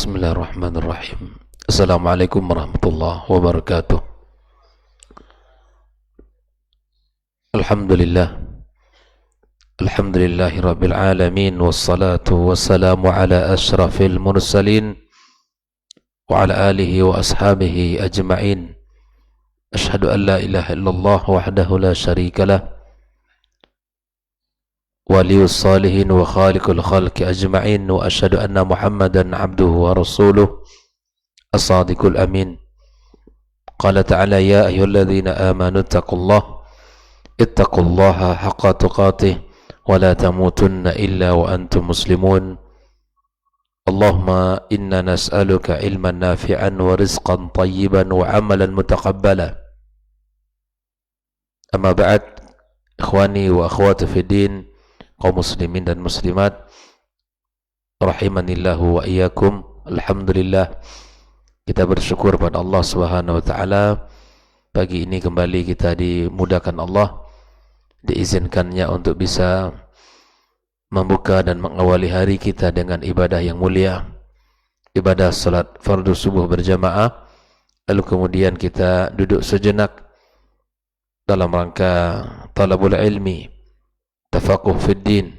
Bismillahirrahmanirrahim. Assalamualaikum warahmatullahi wabarakatuh. Alhamdulillah. Alhamdulillahi rabbil alamin. Wassalatu wassalamu ala ashrafil mursalin wa ala alihi wa ashabihi ajma'in. Ashhadu an la ilaha illallah wahdahu la sharika lah, waliyus salihin wa khaliqul khalqi ajma'in. Wa ashhadu anna Muhammadan abduhu wa rasuluh as-sadiqul amin. Qala ta'ala ya ayyuhalladzina amanu ittaqullaha haqqa tuqatih wa la tamutunna illa wa antum muslimun. Allahumma inna nas'aluka ilman nafi'an wa rizqan tayyiban wa amalan mutaqabbala. Amma ba'd, ikhwani wa akhwati fi din, kaum muslimin dan muslimat rahimanillahu wa iyyakum. Alhamdulillah, kita bersyukur pada Allah Subhanahu wa taala. Pagi ini kembali kita dimudahkan Allah, diizinkannya untuk bisa membuka dan mengawali hari kita dengan ibadah yang mulia, ibadah salat fardu subuh berjamaah. Lalu kemudian kita duduk sejenak dalam rangka talabul ilmi, tafaquh fid din,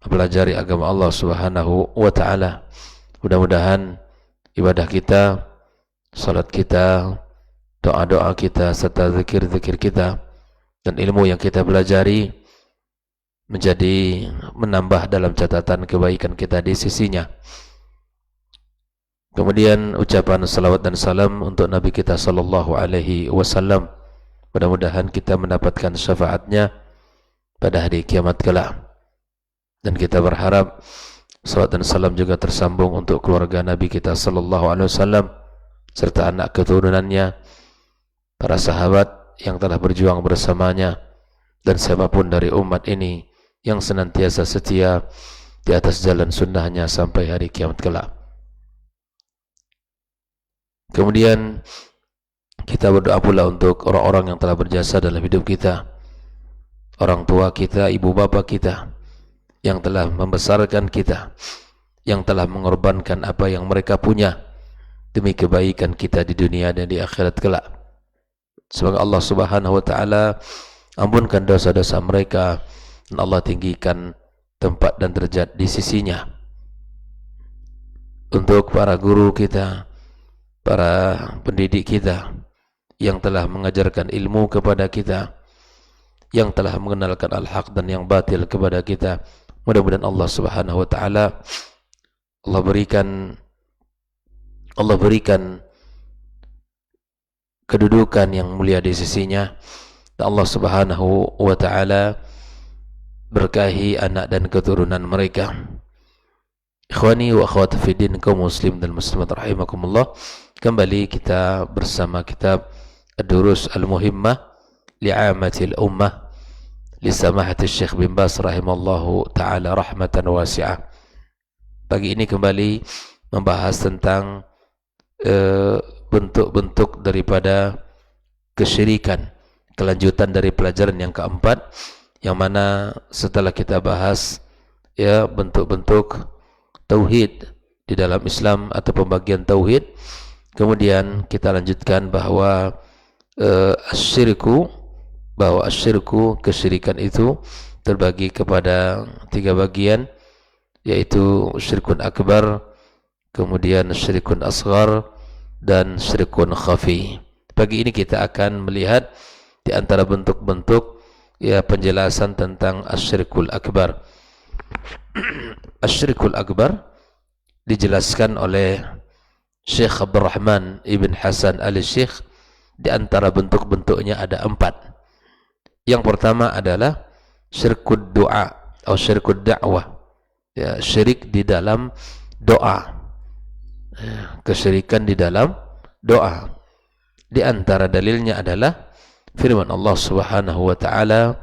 mempelajari agama Allah Subhanahu wa taala. Mudah-mudahan ibadah kita, salat kita, doa-doa kita serta zikir-zikir kita dan ilmu yang kita pelajari menjadi menambah dalam catatan kebaikan kita di sisinya. Kemudian ucapan salawat dan salam untuk Nabi kita sallallahu alaihi wasallam. Mudah-mudahan kita mendapatkan syafaatnya pada hari kiamat kelak. Dan kita berharap salawat dan salam juga tersambung untuk keluarga Nabi kita sallallahu alaihi wasallam serta anak keturunannya, para sahabat yang telah berjuang bersamanya, dan siapapun dari umat ini yang senantiasa setia di atas jalan sunnahnya sampai hari kiamat kelak. Kemudian kita berdoa pula untuk orang-orang yang telah berjasa dalam hidup kita, orang tua kita, ibu bapa kita, yang telah membesarkan kita, yang telah mengorbankan apa yang mereka punya demi kebaikan kita di dunia dan di akhirat kelak. Semoga Allah Subhanahu wa taala ampunkan dosa-dosa mereka dan Allah tinggikan tempat dan derajat di sisinya. Untuk para guru kita, para pendidik kita yang telah mengajarkan ilmu kepada kita, yang telah mengenalkan al-haq dan yang batil kepada kita, mudah-mudahan Allah Subhanahu wa taala Allah berikan kedudukan yang mulia di sisinya, dan Allah Subhanahu wa taala berkahi anak dan keturunan mereka. Ikhwani wa akhwati fi din, kaum muslim dan muslimat rahimakumullah. Kembali kita bersama kitab Ad-Durus Al-Muhimmah li'amatil ummah li samahati Syekh bin Baz rahimallahu taala rahmatan wasi'ah. Pagi ini kembali membahas tentang bentuk-bentuk daripada kesyirikan, kelanjutan dari pelajaran yang keempat, yang mana setelah kita bahas ya bentuk-bentuk tauhid di dalam Islam atau pembagian tauhid, kemudian kita lanjutkan bahwa asyirku, kesyirikan itu terbagi kepada 3 bagian, yaitu syirkun akbar, kemudian syirkun asghar, dan syirkun khafi. Pagi ini kita akan melihat di antara bentuk-bentuk ya penjelasan tentang asyirkul akbar. Asyirkul akbar dijelaskan oleh Syekh Abdurrahman Ibn Hasan al-Syekh. Di antara bentuk-bentuknya ada 4. Yang pertama adalah syirkud doa atau syirkud da'wah, ya, syirik di dalam doa, kesyirikan di dalam doa. Di antara dalilnya adalah firman Allah Subhanahu wa taala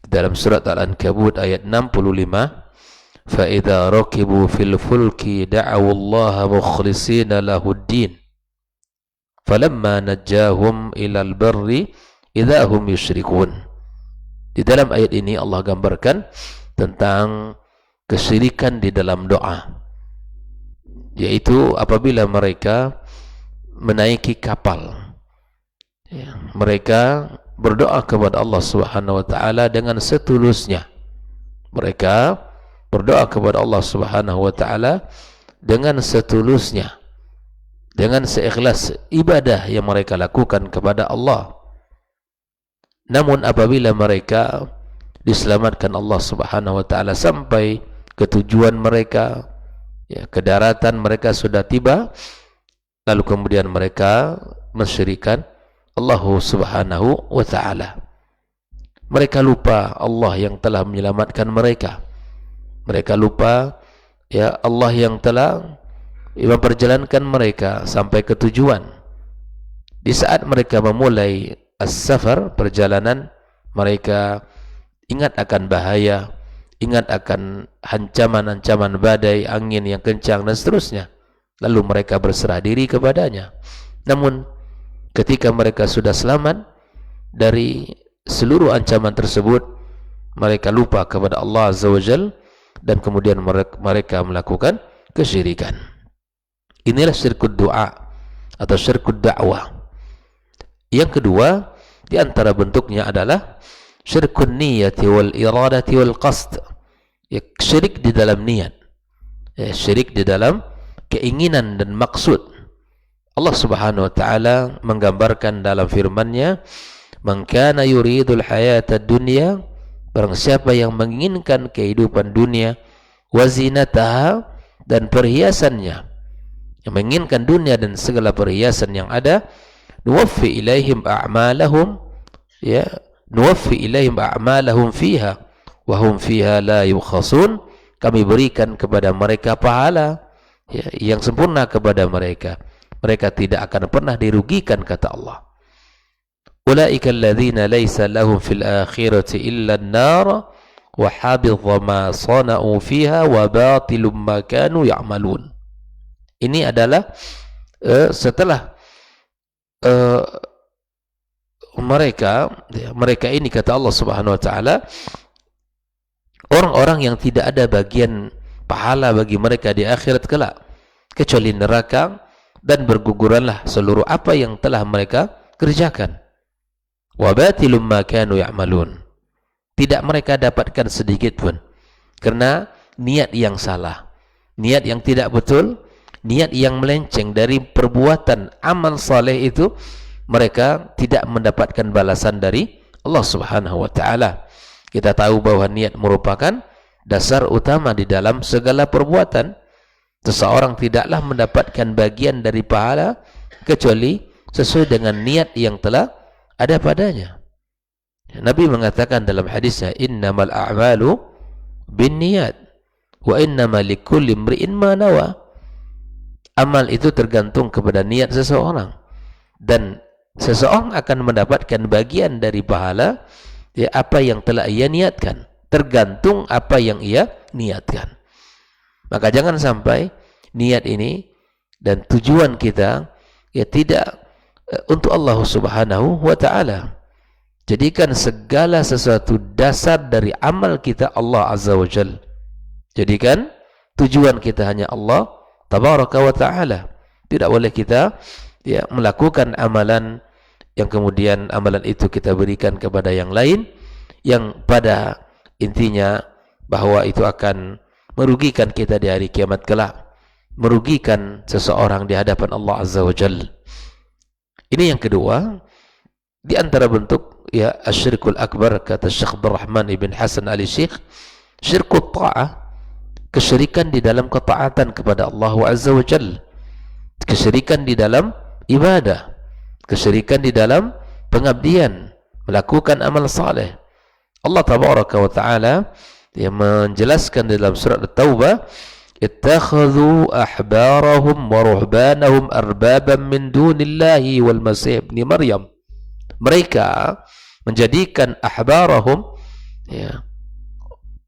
dalam surat Al-Ankabut ayat 65, fa idza rakibu fil fulki da'u Allah mukhlishina lahud-din falamma najjahum ilal barri idza hum yusyrikun. Di dalam ayat ini Allah gambarkan tentang kesyirikan di dalam doa. yaitu apabila mereka menaiki kapal, ya, mereka berdoa kepada Allah Subhanahu wa taala dengan setulusnya. Mereka berdoa kepada Allah Subhanahu wa taala dengan setulusnya, dengan seikhlas ibadah yang mereka lakukan kepada Allah. Namun apabila mereka diselamatkan Allah Subhanahu wa taala sampai ke tujuan mereka, ya, ke daratan mereka sudah tiba, lalu kemudian mereka mensyirikkan Allah Subhanahu wa taala. Mereka lupa Allah yang telah menyelamatkan mereka. Mereka lupa, ya, Allah yang telah memperjalankan mereka sampai ke tujuan. Di saat mereka memulai as-safar, perjalanan, mereka ingat akan bahaya, ingat akan ancaman-ancaman badai, angin yang kencang dan seterusnya. Lalu mereka berserah diri kepadanya. Namun ketika mereka sudah selamat dari seluruh ancaman tersebut, mereka lupa kepada Allah Azza wa Jal, dan kemudian mereka melakukan kesyirikan. Inilah syirkud doa atau syirkud dakwah. Yang kedua di antara bentuknya adalah syirkun niyati wal iradati wal qasd, ya, syirik di dalam niat, ya, syirik di dalam keinginan dan maksud. Allah Subhanahu wa taala menggambarkan dalam firman-Nya, "Man kana yuridul hayatad dunya", barang siapa yang menginginkan kehidupan dunia, wa zinataha, dan perhiasannya, yang menginginkan dunia dan segala perhiasan yang ada, nuwaffi ilaihim a'malahum, ya, nuwaffi ilaihim a'malahum fiha wa hum fiha la yubkhasun, kami berikan kepada mereka pahala, ya, yang sempurna kepada mereka. Mereka tidak akan pernah dirugikan, kata Allah. Ulaika alladhina laysa lahum fil akhirati illa an-nar wa habitha ma sana'u fiha wa batilum ma kanu ya'malun. Ini adalah setelah mereka ini, kata Allah Subhanahu wa taala, orang-orang yang tidak ada bagian pahala bagi mereka di akhirat kelak kecuali neraka, dan berguguranlah seluruh apa yang telah mereka kerjakan. Wa batilum ma kanu ya'malun, tidak mereka dapatkan sedikit pun karena niat yang salah, niat yang tidak betul, niat yang melenceng dari perbuatan amal saleh itu, mereka tidak mendapatkan balasan dari Allah Subhanahu wa taala. Kita tahu bahwa niat merupakan dasar utama di dalam segala perbuatan. Seseorang tidaklah mendapatkan bagian dari pahala kecuali sesuai dengan niat yang telah ada padanya. Nabi mengatakan dalam hadisnya, innamal a'malu binniyat wa innamal likulli imri'in ma nawa. Amal itu tergantung kepada niat seseorang, dan seseorang akan mendapatkan bagian dari pahala, ya, apa yang telah ia niatkan, tergantung apa yang ia niatkan. Maka jangan sampai niat ini dan tujuan kita, ya, tidak untuk Allah Subhanahu wa taala. Jadikan segala sesuatu dasar dari amal kita Allah Azza wa Jal. Jadikan tujuan kita hanya Allah Tabaraka wa taala. Tidak boleh kita, ya, melakukan amalan yang kemudian amalan itu kita berikan kepada yang lain, yang pada intinya bahwa itu akan merugikan kita di hari kiamat kelak, merugikan seseorang di hadapan Allah Azza wa Jal. Ini yang kedua di antara bentuk, ya, asyirkul akbar, kata Syekh Abdul Rahman ibn Hasan al-Syekh, syirkut ta'ah, kesyirikan di dalam ketaatan kepada Allah Azza wa Jal, kesyirikan di dalam ibadah, kesyirikan di dalam pengabdian, melakukan amal saleh. Allah Tabaraka wa taala yang menjelaskan dalam surat At-Taubah, ittakhadhu ahbarahum wa ruhbanahum arbaban min dunillahi wal masih ibn Maryam. Mereka menjadikan ahbarahum, ya,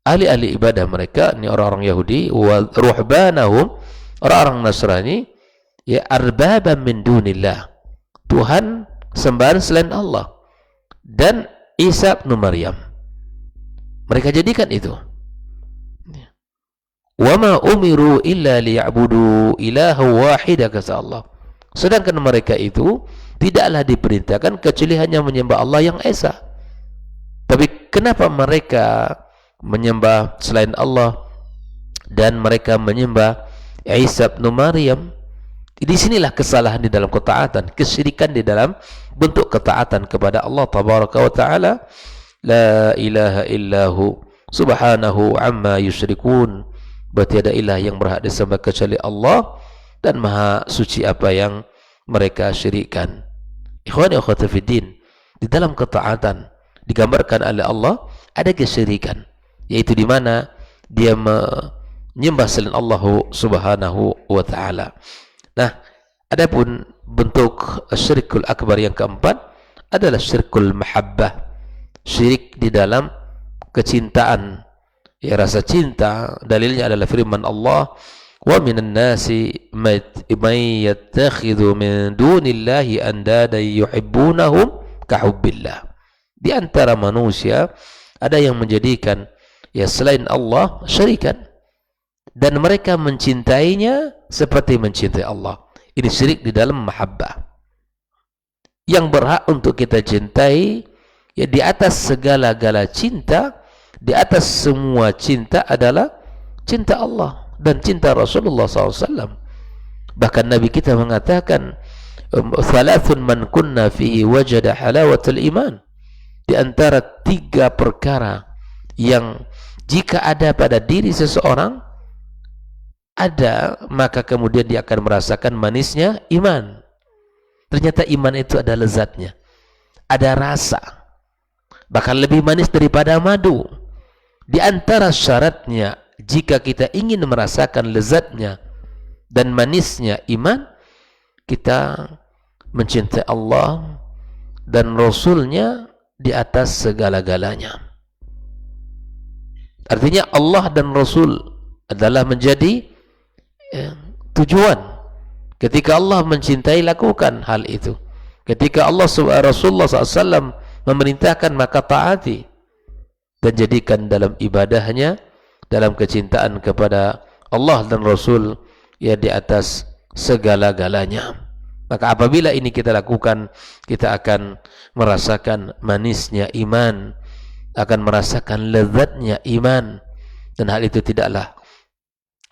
ahli-ahli ibadah mereka, ini orang-orang Yahudi, wa ruhbanahum, orang-orang Nasrani, ya, arbaban min dunillah, Tuhan sembahan selain Allah, dan Isa bin Maryam. Mereka jadikan itu Wa ma umiru illa liya'budu ilaha wahida, kata Allah. Sedangkan mereka itu tidaklah diperintahkan kecuali hanya menyembah Allah yang esa. Tapi kenapa mereka menyembah selain Allah dan mereka menyembah Isa bin Maryam? Di sinilah kesalahan di dalam ketaatan, kesyirikan di dalam bentuk ketaatan kepada Allah tabaraka wa taala. La ilaha illahu subhanahu amma yusyrikun. Bertiada ilah yang berhak disembah kecuali Allah, dan maha suci apa yang mereka syirikkan. Ikhwani wa akhwati fiddin, di dalam ketaatan digambarkan oleh Allah ada kesyirikan, yaitu di mana dia menyembah selain Allah subhanahu wa ta'ala. Nah, adapun bentuk syirkul akbar yang keempat adalah syirkul mahabbah, syirik di dalam kecintaan, ya, rasa cinta. Dalilnya adalah firman Allah, wa minan nasi may yattakhidhu min dunillahi andadan yuhibbunahum kahubbillah. Di antara manusia ada yang menjadikan, ya, selain Allah syarikan, dan mereka mencintainya seperti mencintai Allah. Ini syirik di dalam mahabbah. Yang berhak untuk kita cintai, ya, di atas segala-gala cinta, di atas semua cinta adalah cinta Allah dan cinta Rasulullah SAW. Bahkan Nabi kita mengatakan, thalathun man kunna fihi wajada halawatul iman. Di antara 3 perkara yang jika ada pada diri seseorang, ada, maka kemudian dia akan merasakan manisnya iman. Ternyata iman itu ada lezatnya, ada rasa, bahkan lebih manis daripada madu. Di antara syaratnya, jika kita ingin merasakan lezatnya dan manisnya iman, kita mencintai Allah dan Rasulnya di atas segala-galanya. Artinya Allah dan Rasul adalah menjadi tujuan. Ketika Allah mencintai, lakukan hal itu. Ketika Allah Rasulullah SAW memerintahkan, maka taati dan jadikan dalam ibadahnya, dalam kecintaan kepada Allah dan Rasul, ya, di atas segala-galanya. Maka apabila ini kita lakukan, kita akan merasakan manisnya iman, akan merasakan lezatnya iman, dan hal itu tidaklah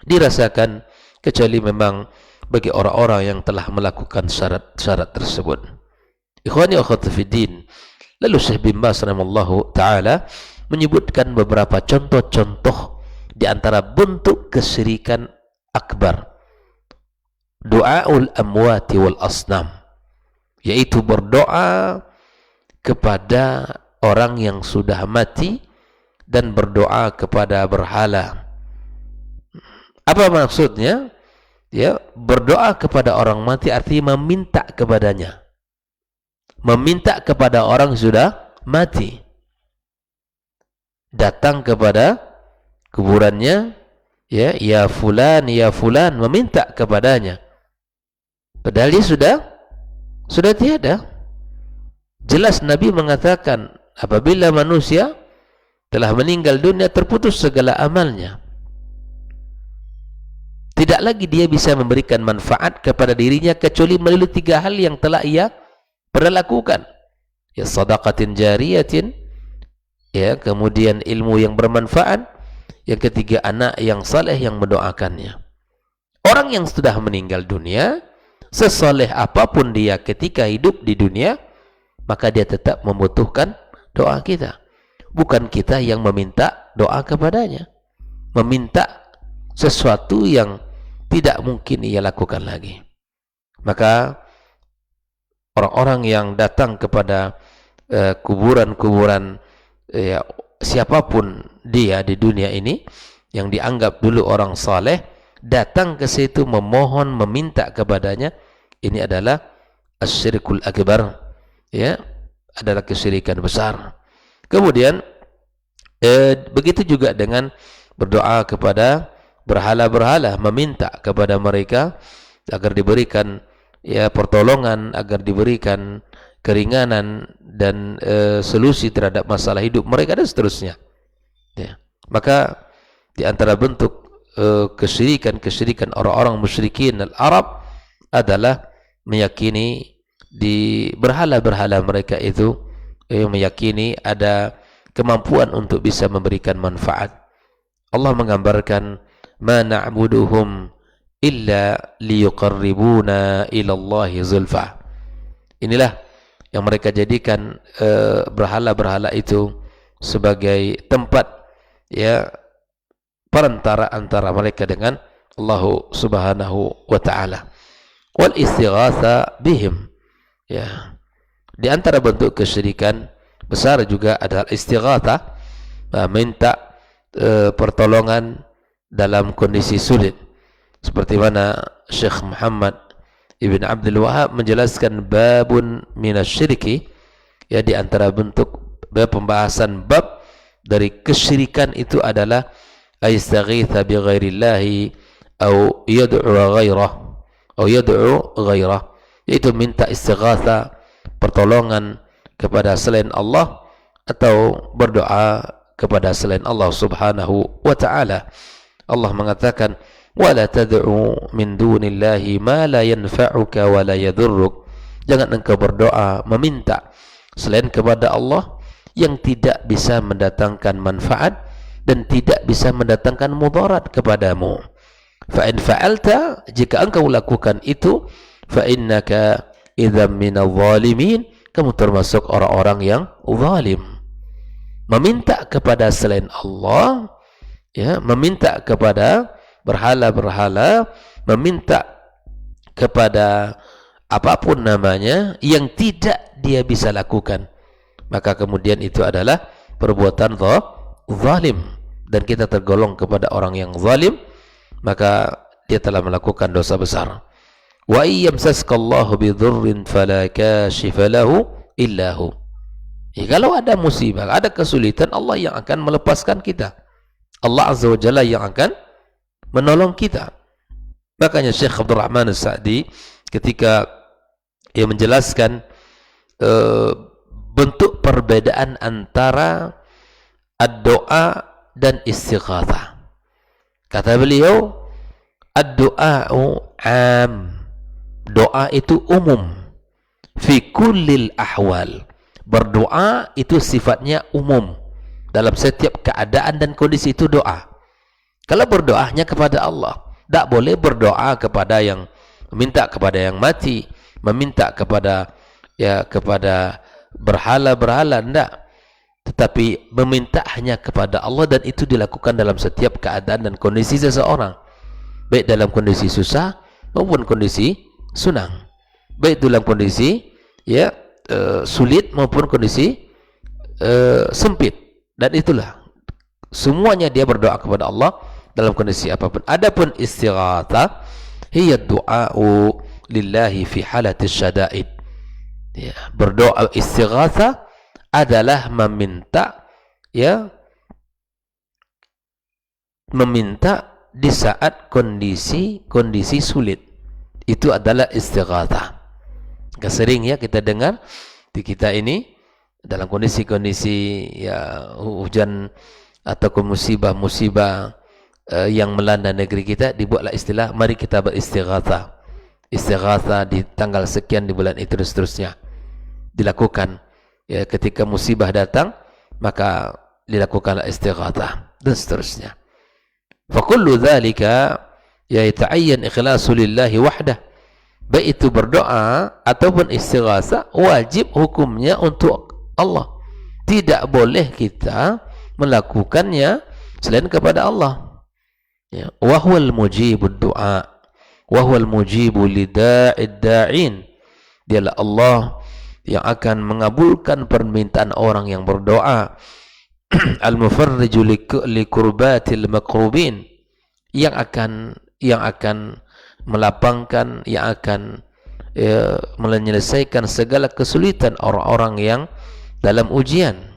dirasakan kecuali memang bagi orang-orang yang telah melakukan syarat-syarat tersebut. Ikhwani wa akhwati fiddin, lalu Syekh bin Baz rahimallahu taala menyebutkan beberapa contoh-contoh di antara bentuk kesyirikan akbar. Du'aul amwati wal asnam, yaitu berdoa kepada orang yang sudah mati dan berdoa kepada berhala. Apa maksudnya? Ya, berdoa kepada orang mati artinya meminta kepadanya, meminta kepada orang sudah mati, datang kepada kuburannya, ya fulan, meminta kepadanya, padahal dia sudah tiada. Jelas Nabi mengatakan, apabila manusia telah meninggal dunia, terputus segala amalnya. Tidak lagi dia bisa memberikan manfaat kepada dirinya kecuali melalui 3 hal yang telah ia pernah lakukan. Ya, sadaqatin jariyatin, ya, kemudian ilmu yang bermanfaat, yang ketiga anak yang saleh yang mendoakannya. Orang yang sudah meninggal dunia, sesoleh apapun dia ketika hidup di dunia, maka dia tetap membutuhkan doa kita. Bukan kita yang meminta doa kepadanya, meminta sesuatu yang tidak mungkin ia lakukan lagi. Maka orang-orang yang datang kepada kuburan-kuburan, ya, siapapun dia di dunia ini yang dianggap dulu orang saleh, datang ke situ memohon, meminta kepadanya, ini adalah asyirkul akbar, ya, adalah kesyirikan besar. Kemudian begitu juga dengan berdoa kepada berhala-berhala, meminta kepada mereka agar diberikan, ya, pertolongan, agar diberikan keringanan dan solusi terhadap masalah hidup mereka dan seterusnya. Ya. Maka di antara bentuk kesyirikan orang-orang musyrikin al-Arab adalah meyakini di berhala-berhala mereka itu, meyakini ada kemampuan untuk bisa memberikan manfaat. Allah menggambarkan ma na'buduhum illa liyuqarribuna ila Allahi zulfa. Inilah yang mereka jadikan berhala-berhala itu sebagai tempat ya perantara antara mereka dengan Allah Subhanahu wa taala. Wal istighatha bihim. Ya. Di antara bentuk kesyirikan besar juga adalah istighatha, minta pertolongan dalam kondisi sulit. Seperti mana Syekh Muhammad Ibn Abdul Wahab menjelaskan babun minasyirki, ya, di antara bentuk pembahasan bab dari kesyirikan itu adalah aistaghitha bi ghairillahi au yad'u ghairah, yaitu minta istighatha, pertolongan kepada selain Allah atau berdoa kepada selain Allah Subhanahu wa taala. Allah mengatakan wala tad'u min dunillahi ma la yanfa'uka wa la yadhurruk. Jangan engkau berdoa meminta selain kepada Allah yang tidak bisa mendatangkan manfaat dan tidak bisa mendatangkan mudarat kepadamu. Fa in fa'alta, jika engkau lakukan itu, fa innaka idzam minadh dhalimin, kamu termasuk orang-orang yang zalim. Meminta kepada selain Allah, ya, meminta kepada berhala-berhala, meminta kepada apapun namanya yang tidak dia bisa lakukan, maka kemudian itu adalah perbuatan zalim, dan kita tergolong kepada orang yang zalim, maka dia telah melakukan dosa besar. Wa iyyamsaskallahu bidhurrin fala kashifa lahu illa hu. Kalau ada musibah, ada kesulitan, Allah yang akan melepaskan kita. Allah Azza wa Jalla yang akan menolong kita. Makanya Syekh Abdul Rahman As-Sa'di ketika ia menjelaskan bentuk perbedaan antara ad-doa dan istighatsah, kata beliau, ad-doa'u am, doa itu umum, fi kullil ahwal, berdoa itu sifatnya umum, dalam setiap keadaan dan kondisi itu doa. Kalau berdoanya kepada Allah, tak boleh berdoa kepada yang, meminta kepada yang mati, meminta kepada berhala-berhala, enggak. Tetapi meminta hanya kepada Allah, dan itu dilakukan dalam setiap keadaan dan kondisi seseorang, baik dalam kondisi susah maupun kondisi senang, baik dalam kondisi sulit maupun kondisi sempit. Dan itulah semuanya dia berdoa kepada Allah dalam kondisi apapun. Adapun istighatsah hiya du'a'u lillahi fi halati syada'id. Ya, berdoa istighatsah adalah meminta, ya, meminta di saat kondisi sulit. Itu adalah istighatsah. Sering ya kita dengar di kita ini dalam kondisi-kondisi ya hujan ataupun musibah-musibah yang melanda negeri kita, dibuatlah istilah mari kita beristighatsah. Istighatsah di tanggal sekian di bulan itu dan seterusnya dilakukan. Ya, ketika musibah datang maka dilakukanlah istighatsah dan seterusnya. Fa kullu dzalika yata'ayyan ikhlasu lillahi wahdah. Baik itu berdoa ataupun istighatsah wajib hukumnya untuk Allah. Tidak boleh kita melakukannya selain kepada Allah. Ya, wa huwal mujibud du'a wa huwal mujibu lida'id da'in. Dialah Allah yang akan mengabulkan permintaan orang yang berdoa. Al-mufarriju li kurbatil makrubin, yang akan melapangkan, yang akan menyelesaikan segala kesulitan orang-orang yang dalam ujian.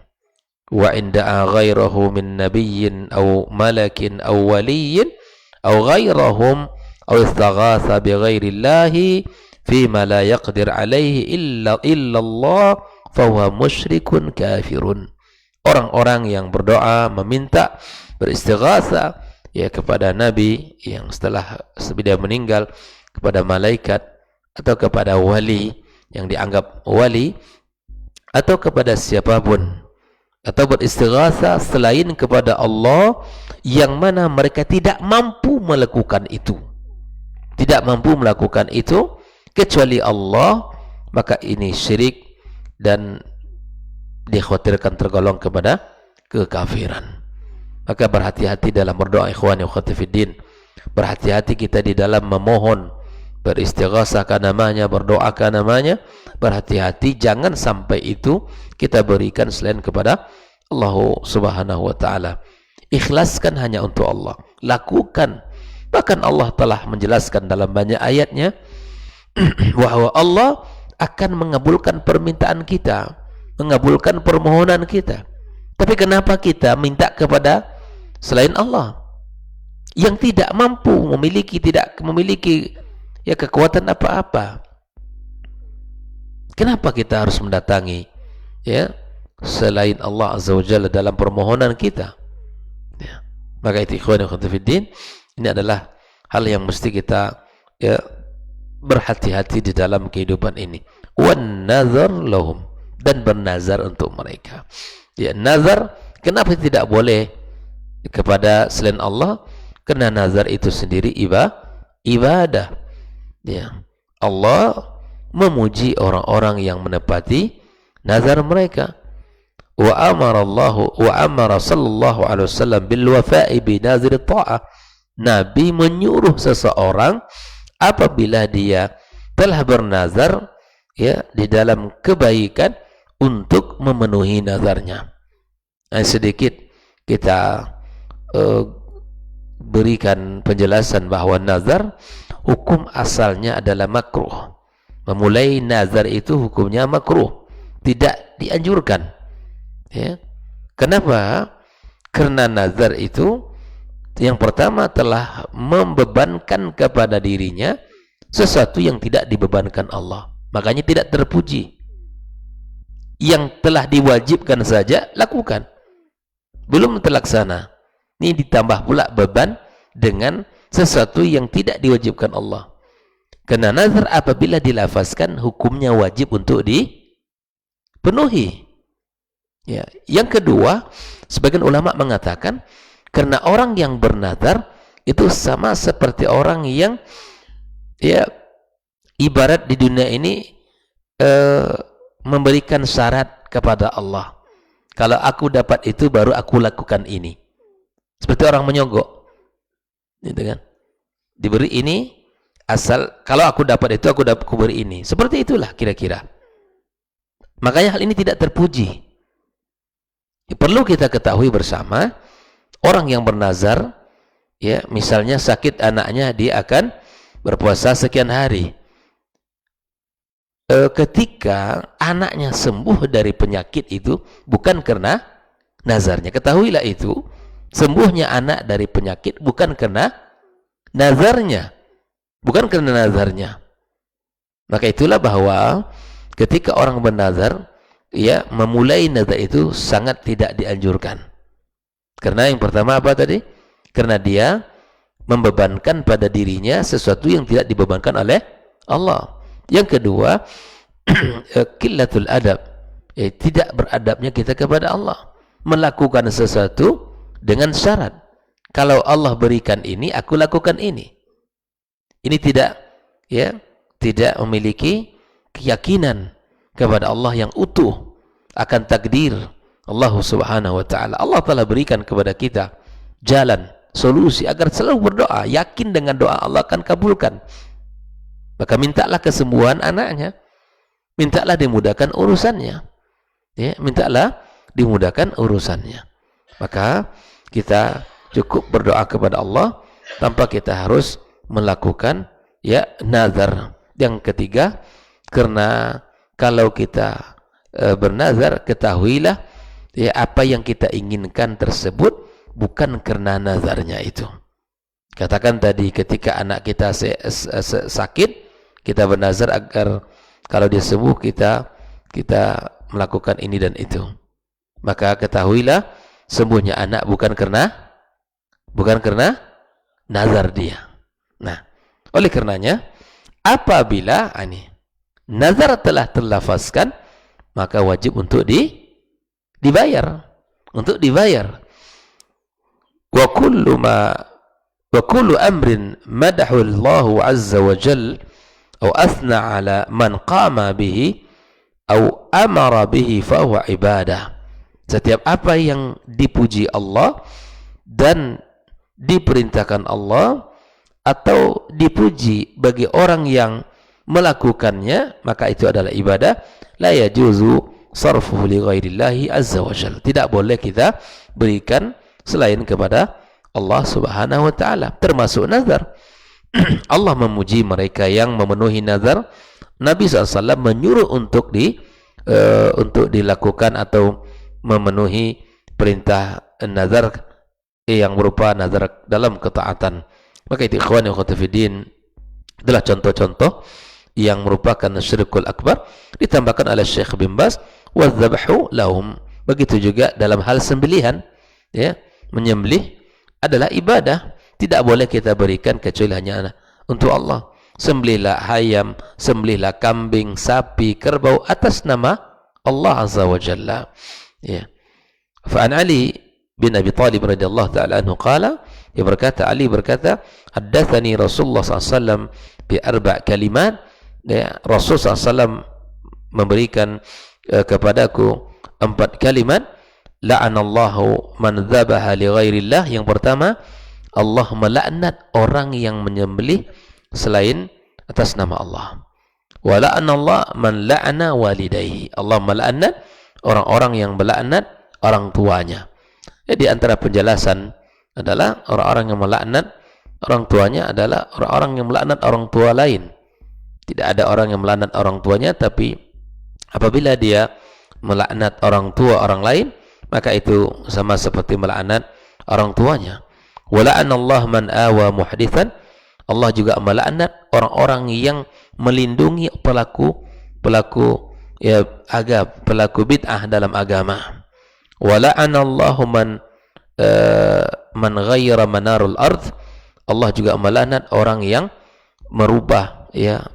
Wa inda'a ghairahu min nabiyyin aw malakin aw waliyyin aw ghairahum aw istaghatha bi ghairillahi fima la yaqdir alaihi illa Allah fa huwa musyrikun kafirun. Orang-orang yang berdoa meminta beristighatsah ya kepada nabi yang setelah dia meninggal, kepada malaikat, atau kepada wali yang dianggap wali, atau kepada siapapun, atau beristighatsah selain kepada Allah yang mana mereka tidak mampu melakukan itu, tidak mampu melakukan itu kecuali Allah, maka ini syirik dan dikhawatirkan tergolong kepada kekafiran. Maka berhati-hati dalam berdoa, ikhwani wa akhwati fiddin. Berhati-hati kita di dalam memohon, beristighatsah ke namanya, berdoa ke namanya. Berhati-hati jangan sampai itu kita berikan selain kepada Allah Subhanahu wa taala. Ikhlaskan hanya untuk Allah, lakukan. Bahkan Allah telah menjelaskan dalam banyak ayatnya bahwa Allah akan mengabulkan permintaan kita, mengabulkan permohonan kita. Tapi kenapa kita minta kepada selain Allah yang tidak mampu tidak memiliki ya kekuatan apa-apa? Kenapa kita harus mendatangi ya selain Allah Azza wa Jalla dalam permohonan kita? Ya. Maka itu ikhwan fillah, ini adalah hal yang mesti kita ya berhati-hati di dalam kehidupan ini. Wan nazar lahum, dan bernazar untuk mereka. Ya, nazar kenapa tidak boleh kepada selain Allah? Karena nazar itu sendiri ibadah. Ya. Allah memuji orang-orang yang menepati nazar mereka. Wa amara sallallahu alaihi wasallam bil wafa'i bi nazir ta'ah. Nabi menyuruh seseorang apabila dia telah bernazar ya di dalam kebaikan untuk memenuhi nazarnya. Sedikit kita berikan penjelasan bahwa nazar hukum asalnya adalah makruh. Memulai nazar itu hukumnya makruh, tidak dianjurkan. Ya. Kenapa? Karena nazar itu yang pertama telah membebankan kepada dirinya sesuatu yang tidak dibebankan Allah, makanya tidak terpuji. Yang telah diwajibkan saja lakukan, belum terlaksana. Ini ditambah pula beban dengan sesuatu yang tidak diwajibkan Allah. Karena nazar apabila dilafazkan hukumnya wajib untuk dipenuhi. Ya. Yang kedua, sebagian ulama mengatakan karena orang yang bernazar itu sama seperti orang yang ya ibarat di dunia ini memberikan syarat kepada Allah. Kalau aku dapat itu baru aku lakukan ini. Seperti orang menyogok. Gitu kan? Diberi ini asal kalau aku dapat itu aku beri ini. Seperti itulah kira-kira. Makanya hal ini tidak terpuji. Perlu kita ketahui bersama, orang yang bernazar ya, misalnya sakit anaknya, dia akan berpuasa sekian hari. Ketika anaknya sembuh dari penyakit itu bukan karena nazarnya. Ketahuilah itu, sembuhnya anak dari penyakit bukan karena nazarnya. Bukan karena nazarnya. Maka itulah bahwa ketika orang bernazar, ya memulai nazar itu sangat tidak dianjurkan. Karena yang pertama apa tadi? Karena dia membebankan pada dirinya sesuatu yang tidak dibebankan oleh Allah. Yang kedua, qillatul adab, tidak beradabnya kita kepada Allah, melakukan sesuatu dengan syarat. Kalau Allah berikan ini, aku lakukan ini. Ini tidak memiliki keyakinan kepada Allah yang utuh akan takdir Allah Subhanahu wa taala. Allah telah berikan kepada kita jalan, solusi agar selalu berdoa, yakin dengan doa Allah akan kabulkan. Maka mintalah kesembuhan anaknya, mintalah dimudahkan urusannya, ya, mintalah dimudahkan urusannya. Maka kita cukup berdoa kepada Allah tanpa kita harus melakukan ya nazar. Yang ketiga, karena kalau kita bernazar, ketahuilah ya apa yang kita inginkan tersebut bukan karena nazarnya itu. Katakan tadi ketika anak kita sakit, kita bernazar agar kalau dia sembuh kita melakukan ini dan itu. Maka ketahuilah sembuhnya anak bukan karena bukan karena nazar dia. Nah, oleh karenanya apabila nazar telah terlafazkan, maka wajib untuk dibayar, untuk dibayar. Wa kullu amrin madahu Allah azza wa jal atau athna ala man qama bihi atau amara bihi fa huwa ibadah. Setiap apa yang dipuji Allah dan diperintahkan Allah atau dipuji bagi orang yang melakukannya, maka itu adalah ibadah. La yajuzu sarfuhu li ghairillahi azza wa jalla. Tidak boleh kita berikan selain kepada Allah Subhanahu wa taala, termasuk nazar. Allah memuji mereka yang memenuhi nazar. Nabi SAW menyuruh untuk dilakukan atau memenuhi perintah nazar yang berupa nazar dalam ketaatan. Maka itu ikhwan wa akhwat fiddin adalah contoh-contoh yang merupakan syirkul akbar, ditambahkan oleh Syekh bin Baz, wadzabhu lahum. Begitu juga dalam hal sembelihan, ya, menyembelih adalah ibadah, tidak boleh kita berikan kecuali hanya untuk Allah. Sembelihlah ayam, sembelihlah kambing, sapi, kerbau atas nama Allah azza wa jalla. Ya. Fa'an Ali bin Abi Talib radhiyallahu ta'ala anhu qala, dia berkata, Ali berkata, haddatsani Rasulullah SAW bi arba' kalimat. Ya, Rasul SAW memberikan kepadaku 4 kalimat. La'anallahu man dzabaha li ghairillah. Yang pertama, Allah melaknat orang yang menyembelih selain atas nama Allah. Wa la'anallahu man la'ana walidayhi. Allah melaknat orang-orang yang melaknat orang tuanya. Jadi antara penjelasan adalah orang-orang yang melaknat orang tuanya adalah orang-orang yang melaknat orang tua lain. Tidak ada orang yang melaknat orang tuanya, tapi apabila dia melaknat orang tua orang lain, maka itu sama seperti melaknat orang tuanya. Wala'anallahu man awa muhdithan. Allah juga melaknat orang-orang yang melindungi pelaku bid'ah dalam agama. Wala'anallahu man ghayyara manarul ardh. Allah juga melaknat orang yang merubah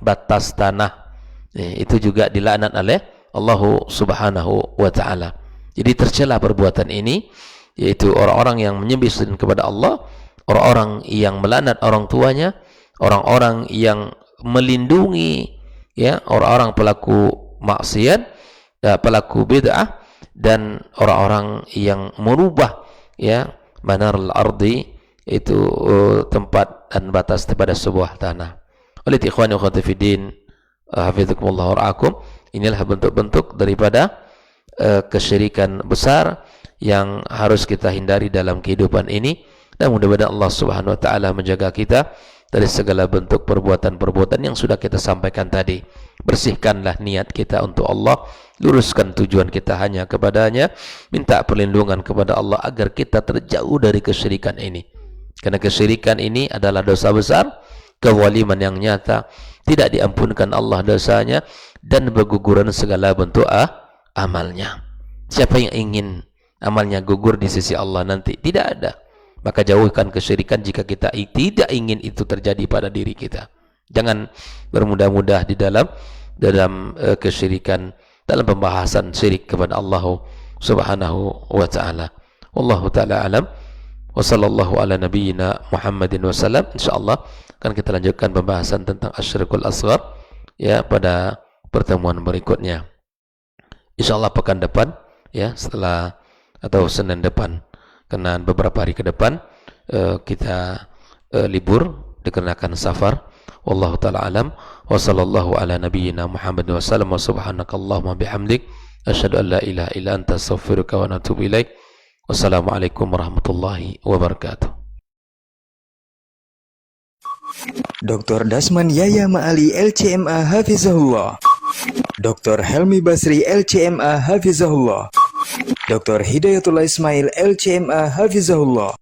batas tanah. Itu juga dilaknat oleh Allah Subhanahu wa taala. Jadi tercela perbuatan ini, yaitu orang-orang yang menyembelih kepada Allah, orang-orang yang melaknat orang tuanya, orang-orang yang melindungi orang-orang pelaku maksiat, pelaku bid'ah, dan orang-orang yang merubah manarul ardi, itu tempat dan batas pada sebuah tanah. Oleh ikhwan wa akhwat fiddin, hafizakumullah wa ra'akum, inilah bentuk-bentuk daripada kesyirikan besar yang harus kita hindari dalam kehidupan ini, dan mudah-mudahan Allah Subhanahu wa taala menjaga kita dari segala bentuk perbuatan-perbuatan yang sudah kita sampaikan tadi. Bersihkanlah niat kita untuk Allah, luruskan tujuan kita hanya kepadanya, minta perlindungan kepada Allah agar kita terjauh dari kesyirikan ini. Karena kesyirikan ini adalah dosa besar, kezaliman yang nyata, tidak diampunkan Allah dosanya, dan berguguran segala bentuk amalnya. Siapa yang ingin amalnya gugur di sisi Allah nanti? Tidak ada. Maka jauhkan kesyirikan jika kita tidak ingin itu terjadi pada diri kita. Jangan bermudah-mudah di dalam kesyirikan, dalam pembahasan syirik kepada Allah Subhanahu wa taala. Wallahu taala alam. Wa sallallahu ala nabiyyina Muhammadin wa sallam. Insyaallah akan kita lanjutkan pembahasan tentang asyirkul asghar pada pertemuan berikutnya. Insyaallah pekan depan, setelah atau Senin depan, karena beberapa hari ke depan kita libur dikarenakan safar. Wallahu taala alam. Wa sallallahu ala nabiyyina Muhammadin wa sallam. Wa subhanakallahumma bihamdik asyhadu an la ilaha illa anta astaghfiruka wa atubu ilaik. Wassalamualaikum warahmatullahi wabarakatuh. Dr. Dasman Yaya Ma'ali LCMA Hafizahullah, Dr. Helmi Basri LCMA Hafizahullah, Dr. Hidayatullah Ismail LCMA Hafizahullah.